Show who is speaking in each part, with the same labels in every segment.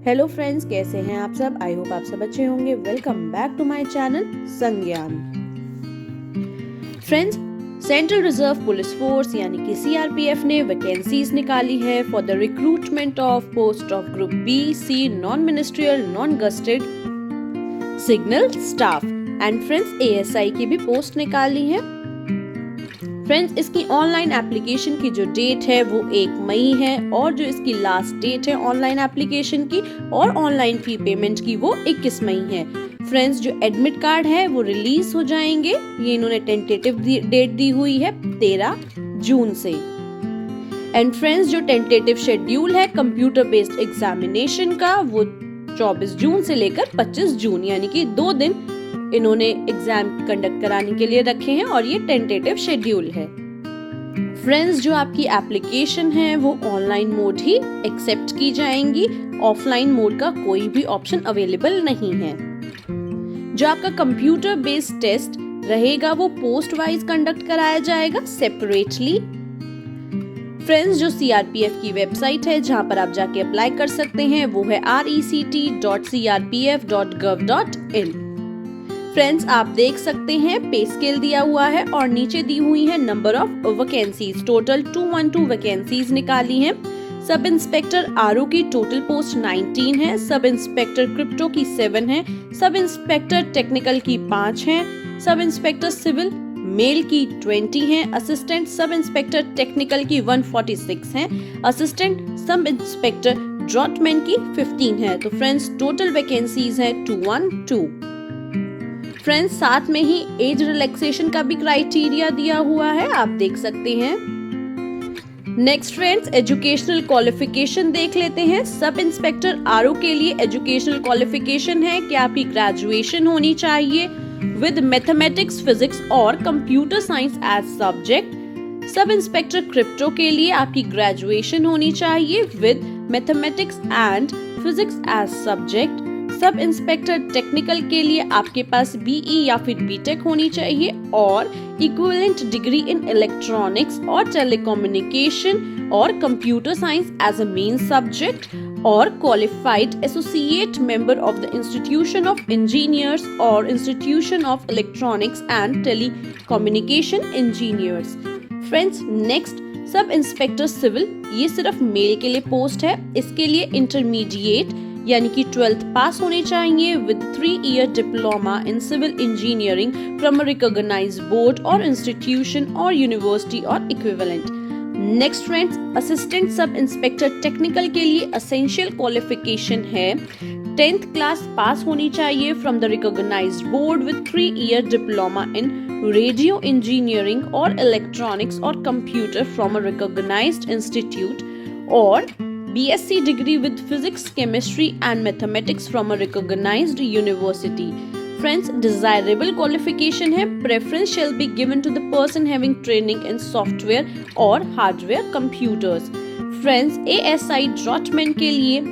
Speaker 1: Hello friends, कैसे हैं आप सब। आई होप आप सब अच्छे होंगे। Welcome back to my channel Sangyan. Friends, central reserve police force यानी कि सीआरपीएफ ने वैकेंसीज निकाली है for the recruitment of post of group B C non ministerial non gazetted signal staff and friends ASI की भी पोस्ट निकाली है। Friends, इसकी ऑनलाइन एप्लीकेशन की जो डेट है वो 1 मई है और जो इसकी लास्ट डेट है ऑनलाइन एप्लीकेशन की और ऑनलाइन फी पेमेंट की वो 21 मई है। फ्रेंड्स, जो एडमिट कार्ड है वो रिलीज हो जाएंगे। ये इन्होंने टेंटेटिव डेट दी हुई है 13 जून से। एंड फ्रेंड्स, जो टेंटेटिव शेड्यूल है कंप्यूटर बेस्ड एग्जामिनेशन का वो 24 जून से लेकर 25 जून यानी कि 2 दिन इन्होंने एग्जाम कंडक्ट कराने के लिए रखे हैं और ये टेंटेटिव शेड्यूल है। फ्रेंड्स, जो आपकी एप्लीकेशन है वो ऑनलाइन मोड ही एक्सेप्ट की जाएंगी, ऑफलाइन मोड का कोई भी ऑप्शन अवेलेबल नहीं है। जो आपका कंप्यूटर बेस्ड टेस्ट रहेगा वो पोस्ट वाइज कंडक्ट कराया जाएगा सेपरेटली। फ्रेंड्स, जो सीआरपीएफ की वेबसाइट है जहां पर आप जाके अप्लाई कर सकते हैं वो है rect.crpf.gov.in। फ्रेंड्स, आप देख सकते हैं पे स्केल दिया हुआ है और नीचे दी हुई है number of vacancies. Total 212 vacancies निकाली हैं। सब इंस्पेक्टर आरओ की टोटल पोस्ट 19 है, सब इंस्पेक्टर क्रिप्टो की 7 है, सब इंस्पेक्टर टेक्निकल की 5 है, सब इंस्पेक्टर सिविल मेल की 20 है, असिस्टेंट सब इंस्पेक्टर टेक्निकल की 146 है, असिस्टेंट सब इंस्पेक्टर ड्रॉटमैन की 15 है। तो फ्रेंड्स, टोटल वैकेंसीज है 212। फ्रेंड्स, साथ में ही एज रिलैक्सेशन का भी क्राइटेरिया दिया हुआ है, आप देख सकते हैं। नेक्स्ट फ्रेंड्स, एजुकेशनल क्वालिफिकेशन देख लेते हैं। सब इंस्पेक्टर आरओ के लिए एजुकेशनल क्वालिफिकेशन है कि आपकी ग्रेजुएशन होनी चाहिए विद मैथमेटिक्स, फिजिक्स और computer science as subject. Sub inspector crypto के लिए आपकी ग्रेजुएशन होनी चाहिए with mathematics and physics as subject. Sub inspector technical के लिए आपके पास बीई या फिर बीटेक होनी चाहिए और इक्विवेलेंट डिग्री इन इलेक्ट्रॉनिक्स और टेलीकम्युनिकेशन और computer science as a main subject और qualified associate member of the institution of engineers और institution of electronics and telecommunication engineers. Friends, next sub inspector civil, ये सिर्फ mail के लिए post है। इसके लिए इंटरमीडिएट यानी कि 12th पास होने चाहिए with 3-year diploma in civil engineering from a recognized board और इंस्टीट्यूशन और यूनिवर्सिटी और equivalent. Next friends, assistant sub inspector technical के लिए एसेंशियल क्वालिफिकेशन है 10th क्लास पास होनी चाहिए from the recognized board with 3-year diploma in radio engineering और इलेक्ट्रॉनिक्स और computer from a recognized institute और BSc degree with physics, chemistry and mathematics from a recognized university. Friends, desirable qualification है preference shall be given to the person having training in software or hardware computers. Friends, ASI ड्रॉटमैन के लिए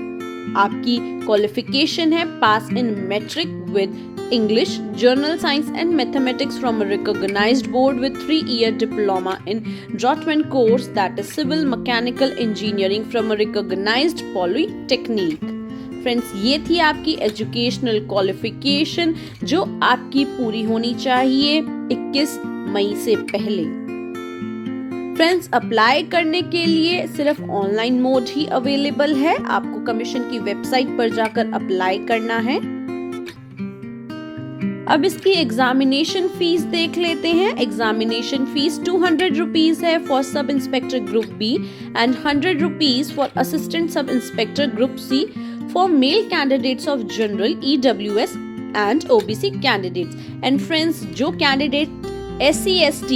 Speaker 1: आपकी qualification है pass in metric with English, Journal Science and Mathematics from a recognized board with 3-year diploma in Drottman course that is Civil Mechanical Engineering from a recognized polytechnic. Friends, ये थी आपकी educational qualification जो आपकी पूरी होनी चाहिए 21 मई से पहले। फ्रेंड्स, अप्लाई करने के लिए सिर्फ ऑनलाइन मोड ही अवेलेबल है। आपको कमीशन की वेबसाइट पर जाकर अप्लाई करना है। अब इसकी एग्जामिनेशन फीस देख लेते हैं। एग्जामिनेशन फीस 200 रुपीज है for sub inspector group B and 100 rupees for assistant sub inspector group C for male candidates of general EWS and OBC candidates. And friends, जो candidate SC ST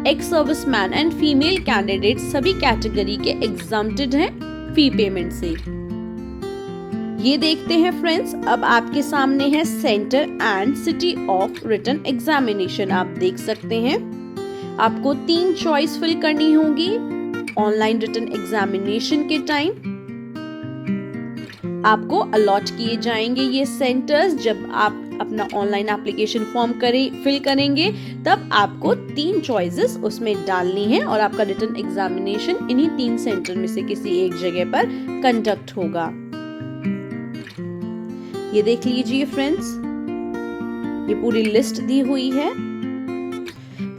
Speaker 1: ex serviceman and female candidate सभी category के exempted हैं fee payment से। ये देखते हैं friends, अब आपके सामने है centre and city of written examination. आप देख सकते हैं आपको 3 चॉइस फिल करनी होगी ऑनलाइन रिटन एग्जामिनेशन के टाइम। आपको अलॉट किए जाएंगे ये सेंटर्स। जब आप अपना ऑनलाइन एप्लीकेशन फॉर्म फिल करेंगे तब आपको 3 चॉइसेस उसमें डालनी है और आपका रिटन एग्जामिनेशन इन्हीं 3 सेंटर में से किसी एक जगह पर कंडक्ट होगा। ये देख लीजिए फ्रेंड्स, ये पूरी लिस्ट दी हुई है।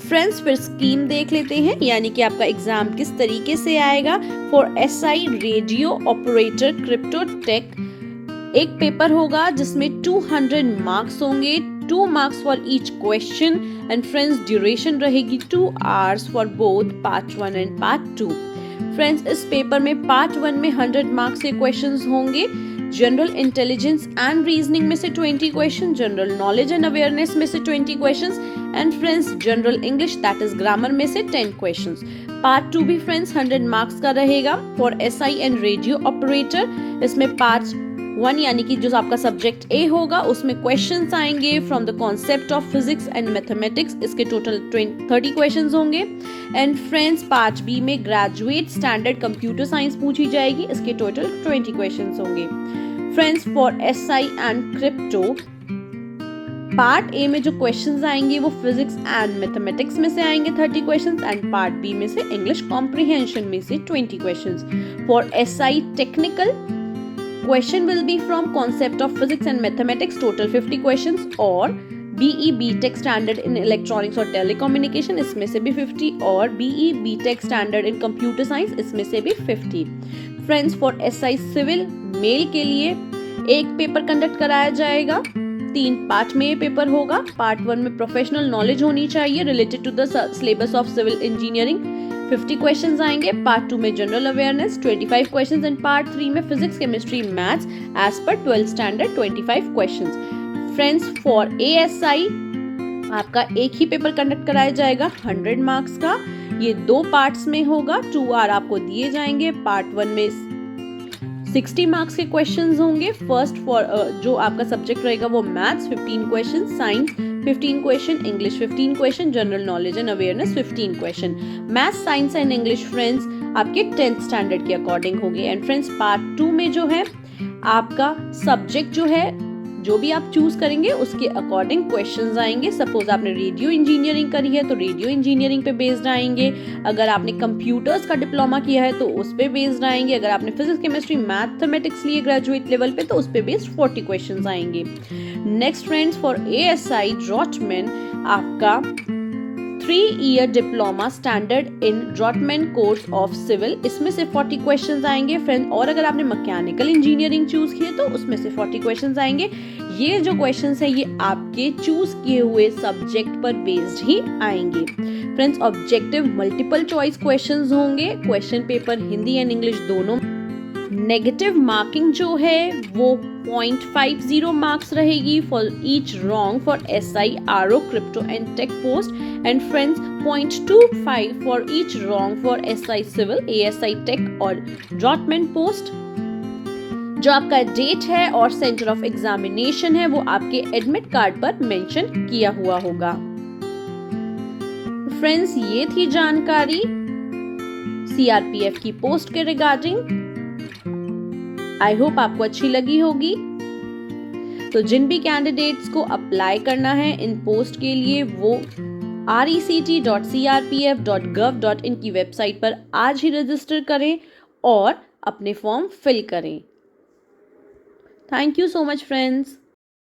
Speaker 1: फ्रेंड्स फिर स्कीम देख लेते हैं, यानी कि आपका एग्जाम किस तरीके से आएगा। For SI radio operator crypto tech एक पेपर होगा जिसमें 200 मार्क्स होंगे, 2 marks for each question and friends duration रहेगी 2 hours for both part 1 and part 2। Friends इस पेपर में पार्ट 1 में 100 मार्क्स के क्वेश्चंस होंगे, जनरल इंटेलिजेंस एंड रीजनिंग में से 20 question, general knowledge and awareness में से 20 questions and friends general English that is grammar में से 10 क्वेश्चंस। पार्ट 2 भी फ्रेंड्स 100 मार्क्स का रहेगा for SI and radio operator. इसमें पार्ट 1 यानी कि जो आपका सब्जेक्ट ए होगा उसमें क्वेश्चंस आएंगे from the concept of physics and mathematics, इसके टोटल 30 क्वेश्चंस होंगे। एंड फ्रेंड्स पार्ट बी में ग्रेजुएट स्टैंडर्ड कंप्यूटर साइंस पूछी जाएगी, इसके टोटल 20 क्वेश्चंस होंगे। Friends for SI and crypto part A में जो क्वेश्चंस आएंगे वो फिजिक्स एंड मैथमेटिक्स में से आएंगे 30 क्वेश्चंस एंड पार्ट बी में से इंग्लिश कॉम्प्रिहेंशन में से 20 questions. For SI technical question will be from concept of physics and mathematics, total 50 questions, और BE BTech standard in electronics और telecommunication इसमें से भी 50, और BE BTech standard in computer science इसमें से भी 50। Friends for SI civil male के लिए एक पेपर कंडक्ट कराया जाएगा, 3 पार्ट में ये पेपर होगा। पार्ट 1 में प्रोफेशनल नॉलेज होनी चाहिए related to the syllabus of civil engineering, 50 questions आएंगे। पार्ट 2 में general awareness 25 questions and part 3 में physics chemistry maths as per 12th standard 25 questions. Friends for ASI आपका एक ही पेपर कंडक्ट कराया जाएगा 100 मार्क्स का, ये 2 पार्ट्स में होगा, 2 आवर आपको दिए जाएंगे। पार्ट 1 में 60 मार्क्स के क्वेश्चंस होंगे। फर्स्ट फॉर जो आपका सब्जेक्ट रहेगा वो maths 15 question, science 15 question, English 15 question, general knowledge and awareness 15 question. Maths science and English friends आपके 10th स्टैंडर्ड के अकॉर्डिंग होंगे। एंड फ्रेंड्स पार्ट 2 में जो है आपका सब्जेक्ट जो है जो भी आप चूज करेंगे उसके अकॉर्डिंग क्वेश्चंस आएंगे। सपोज आपने रेडियो इंजीनियरिंग करी है तो रेडियो इंजीनियरिंग पे बेस्ड आएंगे, अगर आपने कंप्यूटर्स का डिप्लोमा किया है तो उस पे बेस्ड आएंगे, अगर आपने फिजिक्स केमिस्ट्री मैथमेटिक्स लिए ग्रेजुएट लेवल पे तो उस पे बेस्ड 40 क्वेश्चंस आएंगे। Next friends for ASI draughtsman आपका 3-year diploma standard in draughtsman course of civil, इसमें से 40 क्वेश्चंस आएंगे फ्रेंड। और अगर आपने मैकेनिकल इंजीनियरिंग चूज की है तो उसमें से 40 क्वेश्चंस आएंगे। ये जो क्वेश्चंस है ये आपके चूज किए हुए सब्जेक्ट पर बेस्ड ही आएंगे। Friends objective multiple choice questions होंगे, question paper Hindi and English दोनों। नेगेटिव मार्किंग जो है वो 0.50 मार्क्स रहेगी for each wrong for SI RO crypto and tech post and friends 0.25 for each wrong for SI civil, ASI tech और draughtsman post. जो आपका date है और सेंटर ऑफ एग्जामिनेशन है वो आपके एडमिट कार्ड पर मेंशन किया हुआ होगा। फ्रेंड्स ये थी जानकारी सीआरपीएफ की पोस्ट के रिगार्डिंग। आई होप आपको अच्छी लगी होगी। तो जिन भी कैंडिडेट्स को अप्लाई करना है इन पोस्ट के लिए वो rect.crpf.gov.in की वेबसाइट पर आज ही रजिस्टर करें और अपने फॉर्म फिल करें। Thank you so much friends.